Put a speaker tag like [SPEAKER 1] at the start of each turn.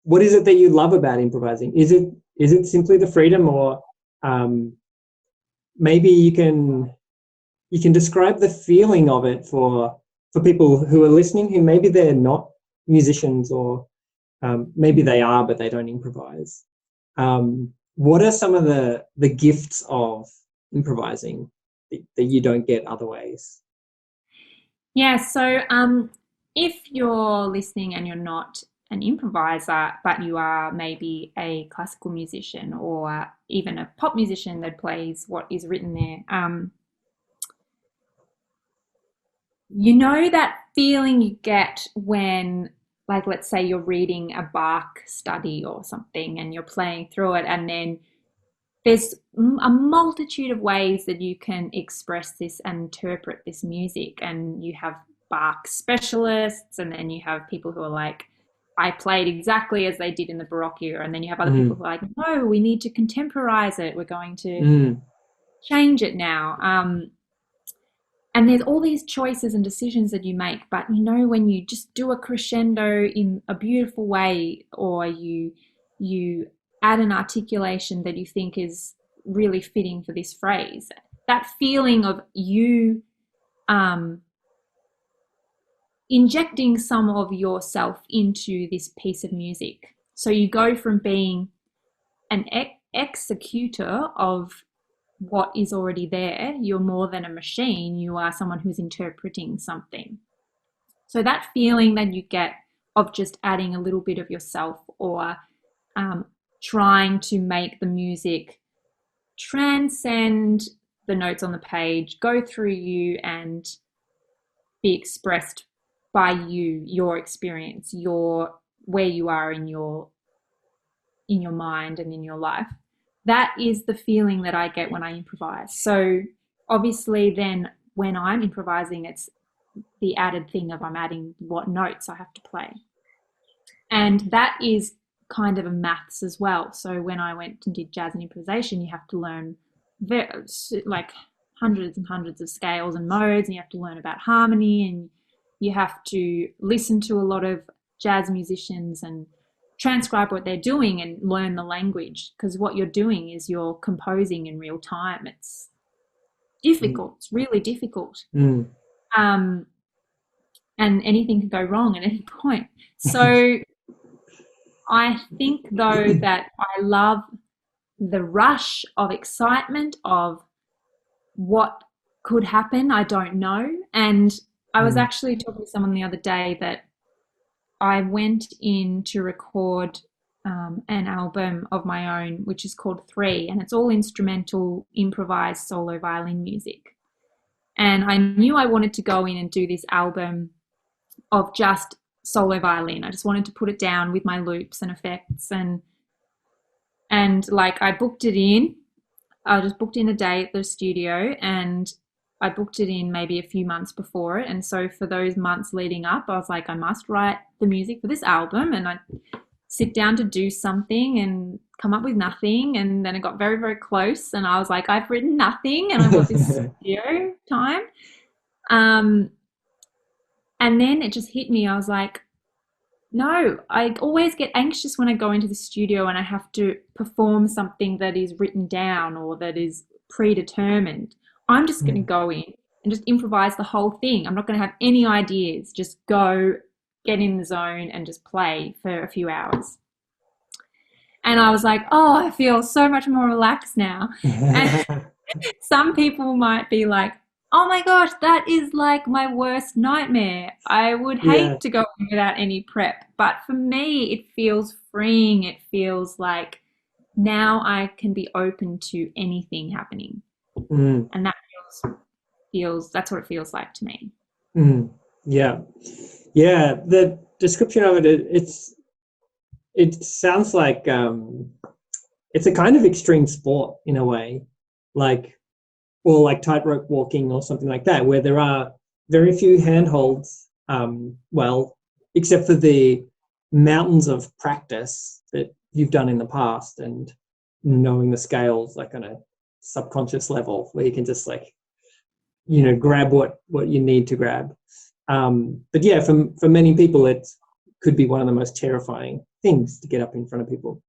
[SPEAKER 1] what is it that you love about improvising? Is it simply the freedom, or maybe you can describe the feeling of it for people who are listening, who maybe they're not musicians, or maybe they are but they don't improvise. What are some of the gifts of improvising that you don't get other ways?
[SPEAKER 2] Yeah, so if you're listening and you're not an improviser, but you are maybe a classical musician or even a pop musician that plays what is written there, you know that feeling you get when, like, let's say you're reading a Bach study or something and you're playing through it, and then there's a multitude of ways that you can express this and interpret this music. And you have Bach specialists, and then you have people who are like, I played exactly as they did in the Baroque era. And then you have other people who are like, no, we need to contemporize it. We're going to change it now. And there's all these choices and decisions that you make. But you know, when you just do a crescendo in a beautiful way, or you add an articulation that you think is really fitting for this phrase, that feeling of you injecting some of yourself into this piece of music. So you go from being an executor of what is already there. You're more than a machine. You are someone who's interpreting something. So that feeling that you get of just adding a little bit of yourself, or trying to make the music transcend the notes on the page, go through you and be expressed by you, your experience, where you are in your mind and in your life. That is the feeling that I get when I improvise. So obviously then when I'm improvising, it's the added thing of I'm adding what notes I have to play. And that is kind of a maths as well. So when I went and did jazz and improvisation, you have to learn like hundreds and hundreds of scales and modes, and you have to learn about harmony, and you have to listen to a lot of jazz musicians and transcribe what they're doing and learn the language, because what you're doing is you're composing in real time. It's difficult. It's really difficult. And anything can go wrong at any point. So I think, though, that I love the rush of excitement of what could happen. I don't know. And I was actually talking to someone the other day that I went in to record an album of my own, which is called 3, and it's all instrumental, improvised solo violin music. And I knew I wanted to go in and do this album of just solo violin. I just wanted to put it down with my loops and effects, and like I booked it in. I just booked in a day at the studio, and I booked it in maybe a few months before it. And so for those months leading up, I was like, I must write the music for this album. And I sit down to do something and come up with nothing. And then it got very, very close. And I was like, I've written nothing, and I want this studio time. And then it just hit me. I was like, no, I always get anxious when I go into the studio and I have to perform something that is written down or that is predetermined. I'm just going to go in and just improvise the whole thing. I'm not going to have any ideas. Just go, get in the zone and just play for a few hours. And I was like, oh, I feel so much more relaxed now. And some people might be like, oh my gosh, that is like my worst nightmare. I would hate to go in without any prep. But for me, it feels freeing. It feels like now I can be open to anything happening. And that feels that's what it feels like to me.
[SPEAKER 1] Yeah. The description of it sounds like it's a kind of extreme sport in a way, like tightrope walking or something like that, where there are very few handholds, except for the mountains of practice that you've done in the past and knowing the scales like on a subconscious level, where you can just grab what you need to grab. But yeah, for many people, it could be one of the most terrifying things to get up in front of people.